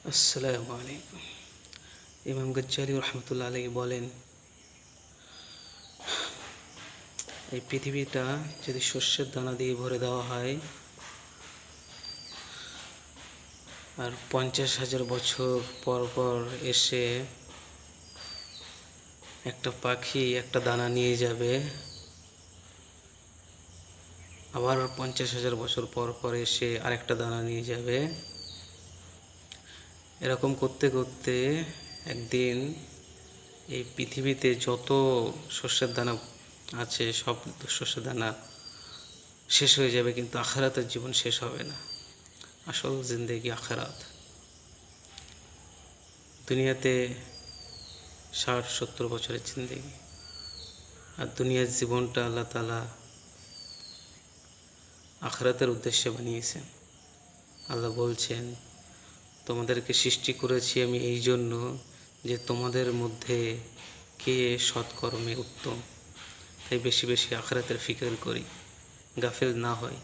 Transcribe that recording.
আসসালামু আলাইকুম। ইমাম গজ্জালি রহমতুল্লাহ আলাইহি বলেন, এই পৃথিবীটা যদি শস্যের দানা দিয়ে ভরে দেওয়া হয় আর 50,000 বছর পর পর এসে একটা পাখি একটা দানা নিয়ে যাবে, আবার 50,000 বছর পর পর এসে আরেকটা দানা নিয়ে যাবে, এরকম করতে করতে একদিন এই পৃথিবীতে যত শস্যের দানা আছে সব শস্যের দানা শেষ হয়ে যাবে, কিন্তু আখিরাতের জীবন শেষ হবে না। আসল জিন্দেগি আখিরাত। দুনিয়াতে 60-70 বছরের জিন্দেগি, আর দুনিয়ার জীবনটা আল্লাহ তাআলা আখিরাতের উদ্দেশ্যে বানিয়েছেন। আল্লাহ বলছেন, তোমাদেরকে সৃষ্টি করেছি আমি এই জন্য যে তোমাদের মধ্যে কে সৎকর্মে উত্তম, তাই বেশি বেশি আখিরাতের ফিকির করি, গাফিল না হয়।